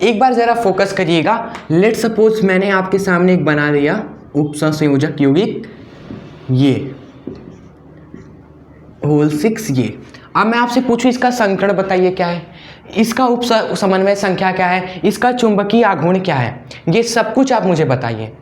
एक बार ज़रा फोकस करिएगा। लेट सपोज मैंने आपके सामने एक बना दिया उपसंयोजक यौगिक, ये होल 6 ये। अब मैं आपसे पूछूं इसका संकरण बताइए क्या है, इसका उप समन्वय संख्या क्या है, इसका चुंबकीय आघूर्ण क्या है, ये सब कुछ आप मुझे बताइए।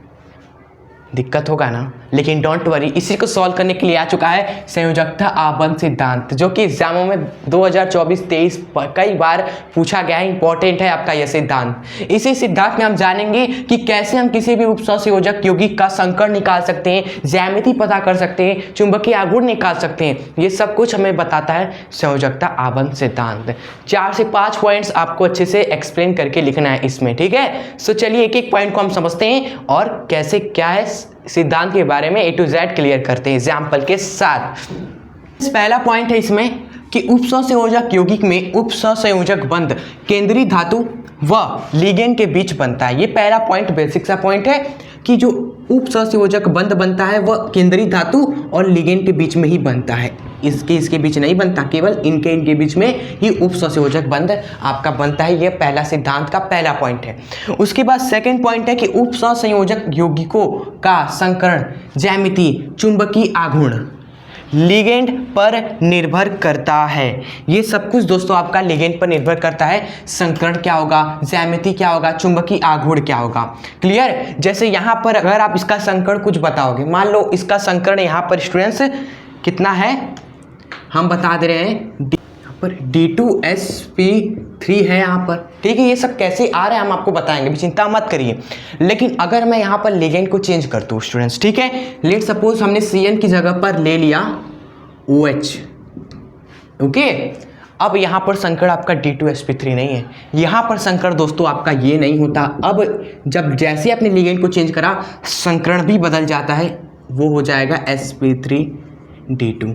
दिक्कत होगा ना, लेकिन डोंट वरी, इसी को सॉल्व करने के लिए आ चुका है संयोजकता आबंध सिद्धांत, जो कि एग्जामों में 2024-23 कई बार पूछा गया है। इंपॉर्टेंट है आपका यह सिद्धांत। इसी सिद्धांत में हम जानेंगे कि कैसे हम किसी भी उपसंयोजक यौगिक का संकरण निकाल सकते हैं, ज्यामिति पता कर सकते हैं, चुंबकीय आघूर्ण निकाल सकते हैं। ये सब कुछ हमें बताता है संयोजकता आबंध सिद्धांत। 4 से 5 पॉइंट्स आपको अच्छे से एक्सप्लेन करके लिखना है इसमें, ठीक है। सो चलिए एक एक पॉइंट को हम समझते हैं और कैसे क्या है सिद्धांत के बारे में A to Z क्लियर करते हैं एग्जाम्पल के साथ। पहला पॉइंट है इसमें कि उपसंयोजक यौगिक में उपसंयोजक बंध केंद्रीय धातु व लिगेंड के बीच बनता है। ये पहला पॉइंट बेसिक सा पॉइंट है कि जो उपसंयोजक बंध बनता है वह केंद्रीय धातु और लिगेंड के बीच में ही बनता है, इसके बीच नहीं बनता, केवल इनके बीच में ही उपसंयोजक बंध आपका बनता है। यह पहला सिद्धांत का पहला पॉइंट है। उसके बाद सेकंड पॉइंट है कि उपसंयोजक यौगिकों का संकरण ज्यामिति चुंबकीय आघूर्ण लिगेंड पर निर्भर करता है। ये सब कुछ दोस्तों आपका लिगेंड पर निर्भर करता है। संकरण क्या होगा, ज्यामिति क्या होगा, चुंबकीय आघूर्ण क्या होगा, क्लियर। जैसे यहाँ पर अगर आप इसका संकरण कुछ बताओगे, मान लो इसका संकरण यहाँ पर स्टूडेंट्स कितना है, हम बता दे रहे हैं यहाँ पर D2sp3 है यहाँ पर, ठीक है। ये सब कैसे आ रहा है हम आपको बताएंगे, भी चिंता मत करिए। लेकिन अगर मैं यहाँ पर लिगेंड को चेंज कर दूँ स्टूडेंट्स, ठीक है, लेट सपोज हमने Cn की जगह पर ले लिया OH, ओके। अब यहाँ पर संकरण आपका D2sp3 नहीं है, यहाँ पर संकरण दोस्तों आपका ये नहीं होता। अब जब जैसे अपने लिगेंड को चेंज करा, संकरण भी बदल जाता है, वो हो जाएगा sp3d2।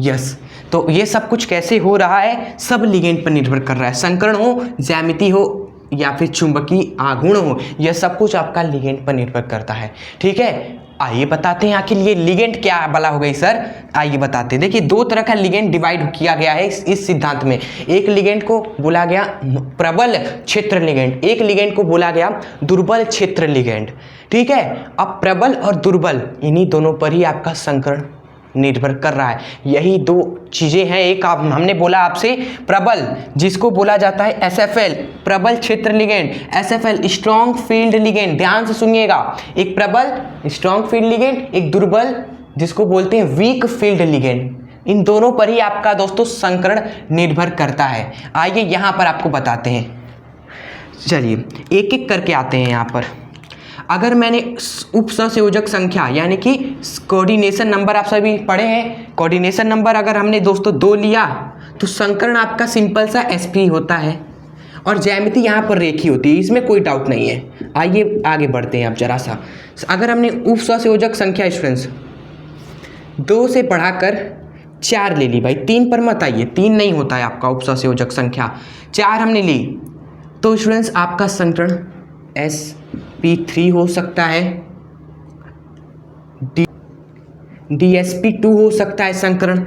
यस, तो ये सब कुछ कैसे हो रहा है, सब लिगेंड पर निर्भर कर रहा है। संकरण हो, ज्यामिति हो या फिर चुंबकीय आघूर्ण हो, यह सब कुछ आपका लिगेंड पर निर्भर करता है, ठीक है। आइए बताते हैं आखिर ये लिगेंड क्या बला हो गई सर, आइए बताते हैं। देखिए दो तरह का लिगेंड डिवाइड किया गया है इस सिद्धांत में। एक लिगेंड को बोला गया प्रबल क्षेत्र लिगेंड, एक लिगेंड को बोला गया दुर्बल क्षेत्र लिगेंड, ठीक है। अब प्रबल और दुर्बल इन्हीं दोनों पर ही आपका संकरण निर्भर कर रहा है। यही दो चीज़ें हैं। एक हमने बोला आपसे प्रबल, जिसको बोला जाता है SFL प्रबल क्षेत्र ligand, SFL strong field ligand, ध्यान से सुनिएगा। एक प्रबल स्ट्रॉन्ग फील्ड लिगेंड, एक दुर्बल जिसको बोलते हैं वीक फील्ड लिगेंड। इन दोनों पर ही आपका दोस्तों संकरण निर्भर करता है। आइए यहाँ पर आपको बताते हैं, चलिए एक एक करके आते हैं यहाँ पर। अगर मैंने उपसंयोजक संख्या यानी कि कोऑर्डिनेशन नंबर आप सभी पढ़े हैं, कोऑर्डिनेशन नंबर अगर हमने दोस्तों 2 लिया तो संकरण आपका सिंपल सा sp होता है और ज्यामिति यहाँ पर रेखी होती है, इसमें कोई डाउट नहीं है। आइए आगे बढ़ते हैं अब जरा सा। अगर हमने उपसंयोजक संख्या स्टूडेंट्स 2 से बढ़ाकर 4 ले ली, भाई 3 पर मत आइए, 3 नहीं होता है आपका उपसंयोजक संख्या, 4 हमने ली, तो स्टूडेंट्स आपका संकरण sp3 हो सकता है, dsp2 हो सकता है संकरण,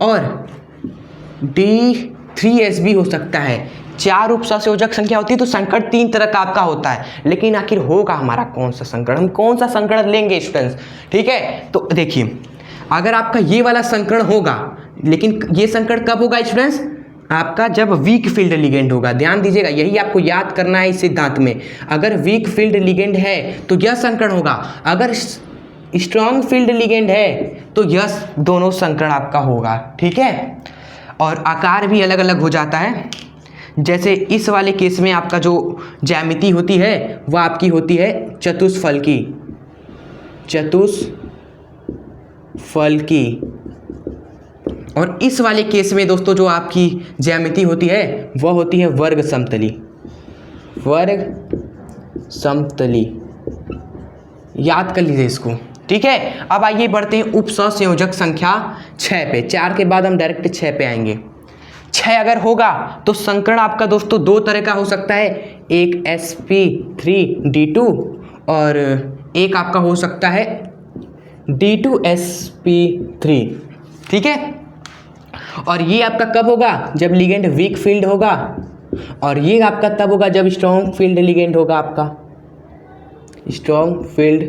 और d3sb हो सकता है। 4 उपसंयोजक संख्या होती है तो संकरण 3 तरह का आपका होता है। लेकिन आखिर होगा हमारा कौन सा संकरण, हम कौन सा संकरण लेंगे स्टूडेंट्स, ठीक है। तो देखिए अगर आपका ये वाला संकरण होगा, लेकिन ये संकरण कब होगा स्टूडेंट्स, आपका जब वीक फील्ड लिगेंड होगा। ध्यान दीजिएगा, यही आपको याद करना है इस सिद्धांत में। अगर वीक फील्ड लिगेंड है तो यह संकरण होगा, अगर स्ट्रॉन्ग फील्ड लिगेंड है तो यह दोनों संकरण आपका होगा, ठीक है। और आकार भी अलग अलग हो जाता है। जैसे इस वाले केस में आपका जो ज्यामिति होती है वह आपकी होती है चतुष्फलकी, और इस वाले केस में दोस्तों जो आपकी ज्यामिति होती है वह होती है वर्ग समतली। याद कर लीजिए इसको, ठीक है। अब आइए बढ़ते हैं उपसंयोजक संख्या 6 पे। 4 के बाद हम डायरेक्ट 6 पे आएंगे। 6 अगर होगा तो संकरण आपका दोस्तों 2 तरह का हो सकता है, एक sp3d2 और एक आपका हो सकता है d2sp3, ठीक है। और ये आपका कब होगा, जब लिगेंड वीक फील्ड होगा और ये आपका तब होगा जब स्ट्रॉन्ग फील्ड लिगेंड होगा आपका, स्ट्रॉन्ग फील्ड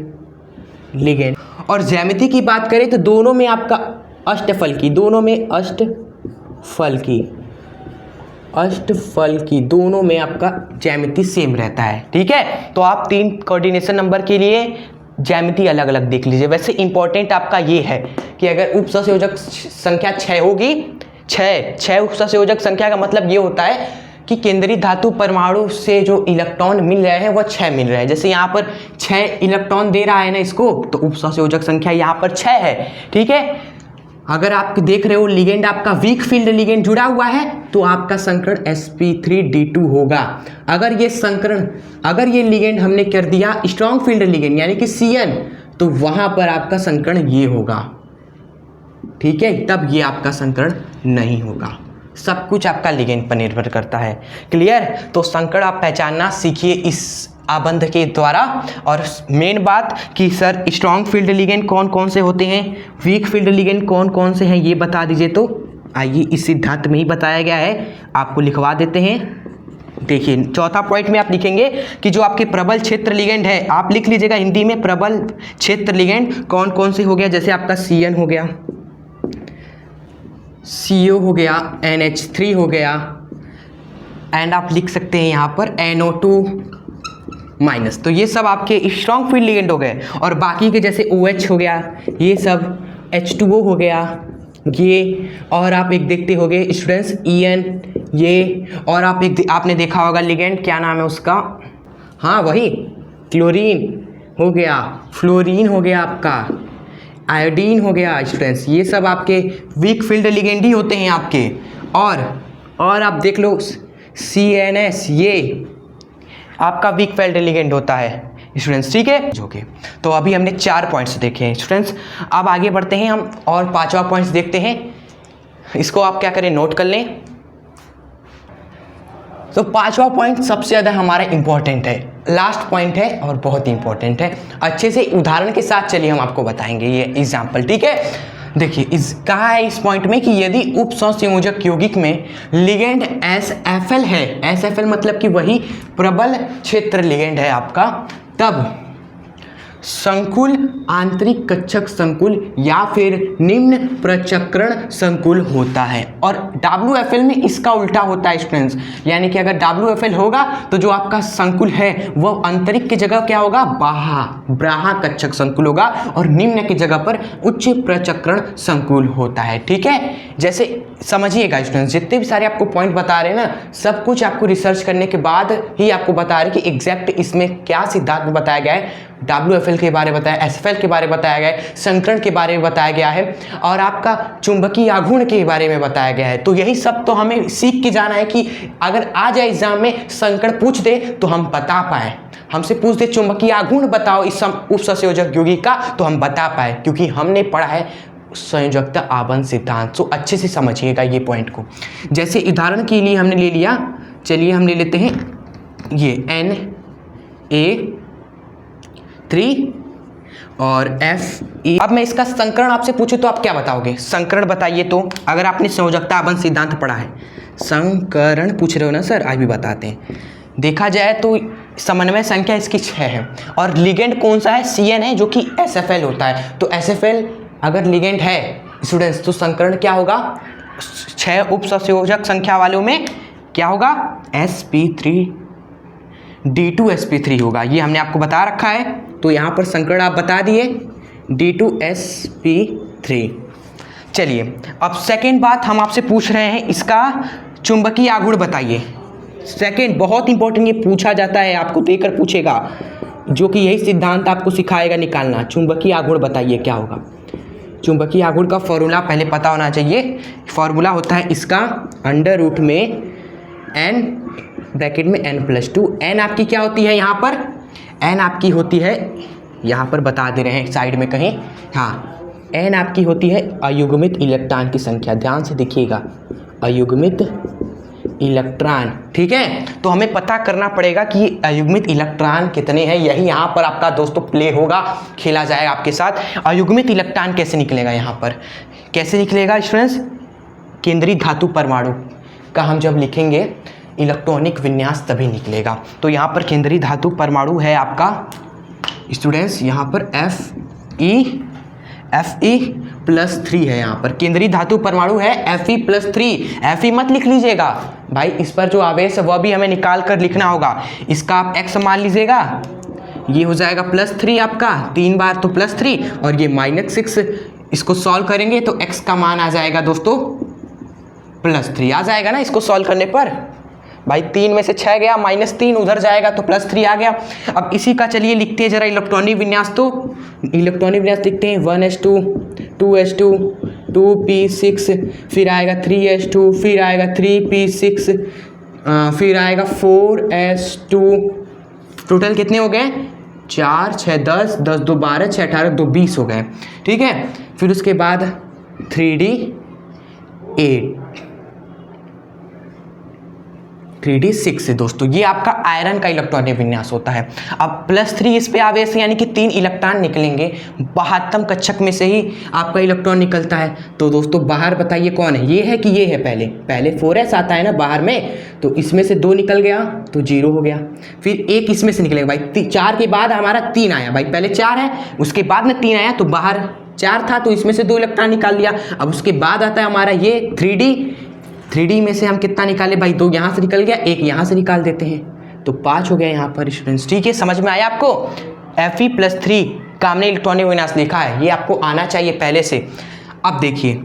लिगेंड। और ज्यामिति की बात करें तो दोनों में आपका अष्टफलकी, दोनों में अष्टफलकी, अष्टफलकी दोनों में आपका ज्यामिति सेम रहता है। ठीक है, तो आप 3 कोऑर्डिनेशन नंबर के लिए ज्यामिति अलग अलग देख लीजिए। वैसे इंपॉर्टेंट आपका ये है कि अगर उपसंयोजक संख्या 6 होगी, 6 उपसंयोजक संख्या का मतलब ये होता है कि केंद्रीय धातु परमाणु से जो इलेक्ट्रॉन मिल रहे हैं वो 6 मिल रहे हैं। जैसे यहाँ पर 6 इलेक्ट्रॉन दे रहा है ना इसको, तो उपसंयोजक संख्या यहाँ पर 6 है। ठीक है, अगर आप देख रहे हो लिगेंड आपका वीक फील्ड लिगेंड जुड़ा हुआ है तो आपका संकरण sp3d2 होगा। अगर ये संकरण, अगर ये लिगेंड हमने कर दिया स्ट्रॉन्ग फील्ड लिगेंड यानी कि Cn, तो वहां पर आपका संकरण ये होगा। ठीक है, तब ये आपका संकरण नहीं होगा। सब कुछ आपका लिगेंड पर निर्भर करता है। क्लियर? तो संकरण आप पहचानना सीखिए इस आबंध के द्वारा। और मेन बात कि सर स्ट्रॉन्ग फील्ड लिगेंड कौन कौन से होते हैं, वीक फील्ड लिगेंड कौन कौन से हैं, ये बता दीजिए। तो आइए इस सिद्धांत में ही बताया गया है, आपको लिखवा देते हैं। देखिए चौथा पॉइंट में आप लिखेंगे कि जो आपके प्रबल क्षेत्र लिगेंड है, आप लिख लीजिएगा हिंदी में प्रबल क्षेत्र लिगेंड कौन कौन से हो गया। जैसे आपका Cn हो गया, CO हो गया, NH3 हो गया, एंड आप लिख सकते हैं यहाँ पर NO2-। तो ये सब आपके स्ट्रॉन्ग फील्ड लिगेंड हो गए। और बाकी के जैसे OH हो गया, ये सब H2O हो गया ये, और आप एक देखते होंगे स्टूडेंट्स EN ये, और आप एक आपने देखा होगा लिगेंड, क्या नाम है उसका, हाँ वही क्लोरीन हो गया, फ्लोरीन हो गया, आपका आयोडीन हो गया। स्टूडेंट्स ये सब आपके वीक फील्ड लिगेंड ही होते हैं आपके। और आप देख लो CNS, ये आपका वीक फील्ड लिगेंड होता है स्टूडेंट्स। ठीक है, जो कि तो अभी हमने 4 पॉइंट्स देखे हैं स्टूडेंट्स। अब आगे बढ़ते हैं हम और 5वां पॉइंट्स देखते हैं। इसको आप क्या करें, नोट कर लें। तो 5वां पॉइंट सबसे ज़्यादा हमारा इंपॉर्टेंट है, लास्ट पॉइंट है और बहुत इंपॉर्टेंट है। अच्छे से उदाहरण के साथ चलिए हम आपको बताएंगे ये एग्जाम्पल। ठीक है, देखिए इस कहा है इस पॉइंट में कि यदि उपसंयोजक यौगिक में लिगेंड SFL है, SFL मतलब कि वही प्रबल क्षेत्र लिगेंड है आपका, तब संकुल आंतरिक कक्षक संकुल या फिर निम्न प्रचक्रण संकुल होता है। और WFL में इसका उल्टा होता है स्टूडेंट्स, यानी कि अगर WFL होगा तो जो आपका संकुल है वो आंतरिक की जगह क्या होगा, ब्राहा कक्षक संकुल होगा, और निम्न की जगह पर उच्च प्रचक्रण संकुल होता है। ठीक है, जैसे समझिएगा स्टूडेंट्स, जितने भी सारे आपको पॉइंट बता रहे हैं ना, सब कुछ आपको रिसर्च करने के बाद ही आपको बता रहे कि एग्जैक्ट इसमें क्या सिद्धांत में बताया गया है। WFL के बारे में बताया, SFL के बारे में बताया गया है, संकरण के बारे में बताया गया है, और आपका चुंबकीय आघूर्ण के बारे में बताया गया है। तो यही सब तो हमें सीख के जाना है कि अगर आ जाए एग्जाम में संकरण पूछ दे तो हम बता पाए। हमसे पूछ दे चुंबकीय आघूर्ण बताओ इस उपसंयोजक यौगिक का, तो हम बता पाए, क्योंकि हमने पढ़ा है संयोजकता आबंध सिद्धांत। सो अच्छे से समझिएगा ये पॉइंट को। जैसे उदाहरण के लिए हमने ले लिया, चलिए हम ले लेते हैं ये Na3 और Fe। अब मैं इसका संकरण आपसे पूछूं तो आप क्या बताओगे, संकरण बताइए। तो अगर आपने संयोजकता आबंध सिद्धांत पढ़ा है, संकरण पूछ रहे हो ना सर, आज भी बताते हैं। देखा जाए तो समन्वय संख्या इसकी 6 है, और लिगेंड कौन सा है, Cn है, जो कि SFL होता है। तो SFL अगर लिगेंड है स्टूडेंट्स, तो संकरण क्या होगा, 6 उपसंयोजक संख्या वालों में क्या होगा, sp3d2sp3 होगा। ये हमने आपको बता रखा है, तो यहाँ पर संकरण आप बता दिए d2sp3। चलिए अब सेकेंड बात हम आपसे पूछ रहे हैं, इसका चुंबकीय आघूर्ण बताइए। सेकेंड बहुत इंपॉर्टेंट, ये पूछा जाता है, आपको देकर पूछेगा, जो कि यही सिद्धांत आपको सिखाएगा निकालना। चुंबकीय आघूर्ण बताइए क्या होगा। चुंबकीय आघूर्ण का फॉर्मूला पहले पता होना चाहिए। फॉर्मूला होता है इसका अंडर रूट में n ब्रैकेट में n+2। n आपकी क्या होती है, यहाँ पर n आपकी होती है, यहाँ पर बता दे रहे हैं साइड में कहीं, हाँ n आपकी होती है अयुग्मित इलेक्ट्रॉन की संख्या। ध्यान से देखिएगा, अयुग्मित इलेक्ट्रॉन। ठीक है, तो हमें पता करना पड़ेगा कि अयुग्मित इलेक्ट्रॉन कितने हैं। यही यहाँ पर आपका दोस्तों प्ले होगा, खेला जाएगा आपके साथ। अयुग्मित इलेक्ट्रॉन कैसे निकलेगा, यहाँ पर कैसे निकलेगा स्टूडेंट्स, केंद्रीय धातु परमाणु का हम जब लिखेंगे इलेक्ट्रॉनिक विन्यास तभी निकलेगा। तो यहाँ पर केंद्रीय धातु परमाणु है आपका स्टूडेंट्स, यहाँ पर Fe+3 है। यहाँ पर केंद्रीय धातु परमाणु है Fe+3। Fe मत लिख लीजिएगा भाई, इस पर जो आवेश है वह भी हमें निकाल कर लिखना होगा। इसका आप x मान लीजिएगा, ये हो जाएगा +3 आपका, 3 बार तो +3 और ये -6। इसको सॉल्व करेंगे तो x का मान आ जाएगा दोस्तों +3 आ जाएगा ना इसको सॉल्व करने पर। भाई 3 में से 6 गया, -3 उधर जाएगा तो +3 आ गया। अब इसी का चलिए लिखते हैं जरा इलेक्ट्रॉनिक विन्यास। तो इलेक्ट्रॉनिक विन्यास लिखते हैं 1s2 2s2 2p6, फिर आएगा 3s2, फिर आएगा 3p6, फिर आएगा 4s2। टोटल कितने हो गए? 4 6 10 10 2 12 6 18 2 20 हो गए। ठीक है, फिर उसके बाद 3d6 है दोस्तों, ये आपका आयरन का इलेक्ट्रॉनिक विन्यास होता है। अब +3 इस पे आवेश यानी कि 3 इलेक्ट्रॉन निकलेंगे। 72 कक्षक में से ही आपका इलेक्ट्रॉन निकलता है। तो दोस्तों बाहर बताइए कौन है, ये है कि ये है? पहले 4s आता है ना बाहर में, तो इसमें से 2 निकल गया तो 0 हो गया। फिर 1 इसमें से निकलेगा भाई, 4 के बाद हमारा 3 आया भाई, पहले 4 है उसके बाद में 3 आया, तो बाहर 4 था तो इसमें से 2 इलेक्ट्रॉन निकाल लिया। अब उसके बाद आता है हमारा ये 3d में से हम कितना निकाले भाई? 2 यहाँ से निकल गया, 1 यहाँ से निकाल देते हैं तो 5 हो गया यहाँ पर स्टूडेंट्स। ठीक है, समझ में आया आपको? Fe+3 का हमने इलेक्ट्रॉनिक विन्यास लिखा है, ये आपको आना चाहिए पहले से। अब देखिए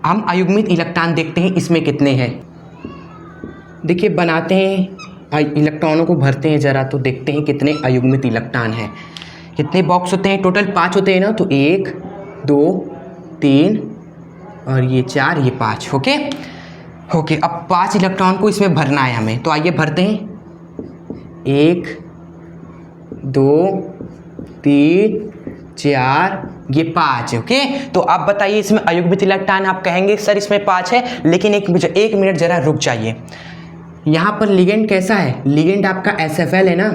हम अयुग्मित इलेक्ट्रॉन देखते हैं इसमें कितने हैं। देखिए बनाते हैं इलेक्ट्रॉनों को भरते हैं जरा, तो देखते हैं कितने अयुग्मित इलेक्ट्रॉन हैं। कितने बॉक्स होते हैं? टोटल 5 होते हैं ना, तो 1 2 3 और ये 4 ये 5। ओके, अब 5 इलेक्ट्रॉन को इसमें भरना है हमें, तो आइए भरते हैं। 1 2 3 4 ये 5। ओके, तो आप बताइए इसमें अयुग्मित इलेक्ट्रॉन, आप कहेंगे सर इसमें 5 है, लेकिन एक मिनट जरा रुक जाइए। यहाँ पर लिगेंड कैसा है? लिगेंड आपका SFL है ना,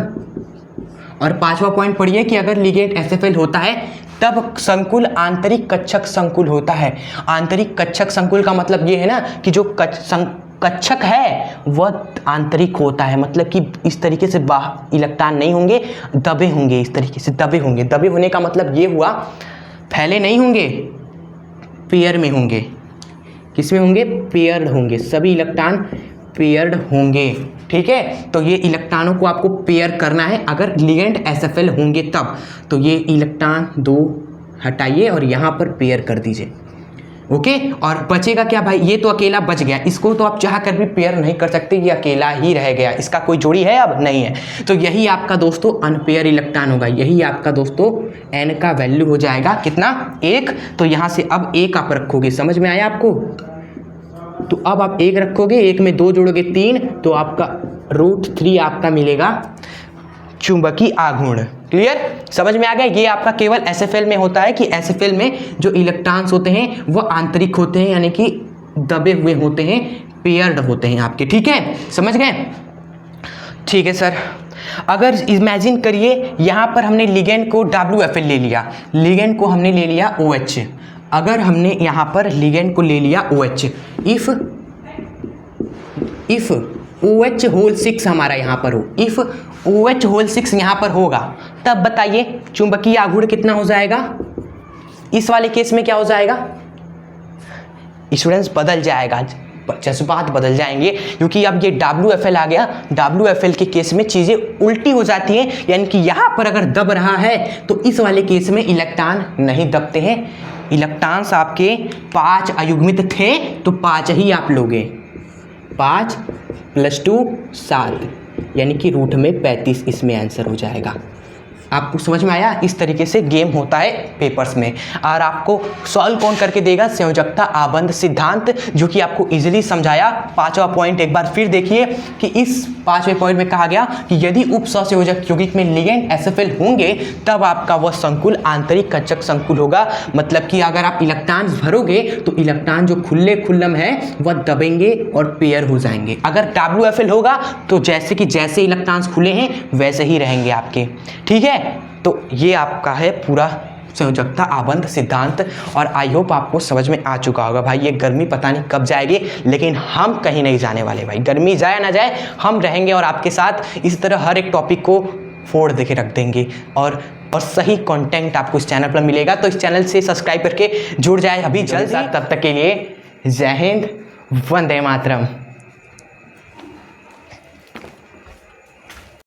और 5वां पॉइंट पढ़िए कि अगर लिगेंड SFL होता है तब संकुल आंतरिक कक्षक संकुल होता है। आंतरिक कक्षक संकुल का मतलब ये है ना कि जो कक्षक है वह आंतरिक होता है, मतलब कि इस तरीके से बाहर इलेक्ट्रॉन नहीं होंगे, दबे होंगे, इस तरीके से दबे होंगे। दबे होने का मतलब ये हुआ फैले नहीं होंगे, पेयर में होंगे। किस में होंगे? पेयर्ड होंगे, सभी इलेक्ट्रॉन पेयर्ड होंगे। ठीक है, तो ये इलेक्ट्रॉनों को आपको पेयर करना है अगर लिगेंड SFL होंगे तब। तो ये इलेक्ट्रॉन 2 हटाइए और यहाँ पर पेयर कर दीजिए। ओके, और बचेगा क्या भाई? ये तो अकेला बच गया, इसको तो आप चाह कर भी पेयर नहीं कर सकते, ये अकेला ही रह गया, इसका कोई जोड़ी है अब नहीं है। तो यही आपका दोस्तों अनपेयर इलेक्ट्रॉन होगा, यही आपका दोस्तों n का वैल्यू हो जाएगा कितना? 1। तो यहाँ से अब 1 आप रखोगे, समझ में आया आपको? तो अब आप 1 रखोगे, 1 में 2 जोड़ोगे 3, तो आपका √3 आपका मिलेगा चुंबकीय आघूर्ण। क्लियर, समझ में आ गया? ये आपका केवल SFL में होता है कि SFL में जो इलेक्ट्रॉन्स होते हैं वो आंतरिक होते हैं, यानी कि दबे हुए होते हैं, पेयर्ड होते हैं आपके। ठीक है, समझ गए? ठीक है सर, अगर इमेजिन करिए यहाँ पर हमने लिगेंड को WFL ले लिया, लिगेंड को हमने ले लिया OH। अगर हमने यहाँ पर लिगेंड को ले लिया OH, इफ OH होल 6 हमारा यहाँ पर हो, इफ OH होल 6 यहाँ पर होगा, तब बताइए चुंबकीय आघूर्ण कितना हो जाएगा? इस वाले केस में क्या हो जाएगा स्टूडेंट्स? बदल जाएगा, जज्बात बदल जाएंगे, क्योंकि अब ये WFL आ गया। WFL के केस में चीज़ें उल्टी हो जाती हैं, यानी कि यहाँ पर अगर दब रहा है तो इस वाले केस में इलेक्ट्रॉन नहीं दबते हैं। इलेक्ट्रॉन्स आपके 5 अयुग्मित थे तो 5 ही आप लोगे, 5 + 2 7, यानी कि रूट में 35 इसमें आंसर हो जाएगा। आपको समझ में आया? इस तरीके से गेम होता है पेपर्स में, और आपको सॉल्व कौन करके देगा? संयोजकता आबंध सिद्धांत, जो कि आपको इजीली समझाया। 5वां पॉइंट एक बार फिर देखिए कि इस 5वें पॉइंट में कहा गया कि यदि उप सहसंयोजक यौगिक में लिगेंड SFL होंगे तब आपका वह संकुल आंतरिक कक्षक संकुल होगा। मतलब कि अगर आप इलेक्ट्रॉन भरोगे तो इलेक्ट्रॉन जो खुले खुल्लम है वह दबेंगे और पेयर हो जाएंगे। अगर WFL होगा तो जैसे इलेक्ट्रॉन्स खुले हैं वैसे ही रहेंगे आपके। ठीक है, तो ये आपका है पूरा संयोजकता, आबंध, सिद्धांत, और आई होप आपको समझ में आ चुका होगा भाई। ये गर्मी पता नहीं कब जाएगी, लेकिन हम कहीं नहीं जाने वाले भाई। गर्मी जाए ना जाए, हम रहेंगे और आपके साथ इस तरह हर एक टॉपिक को फोड़ दे के रख देंगे, और सही कंटेंट आपको इस चैनल पर मिलेगा। तो इस चैनल से सब्सक्राइब करके जुड़ जाए अभी जल्द ही। तब तक के लिए जय हिंद, वंदे मातरम।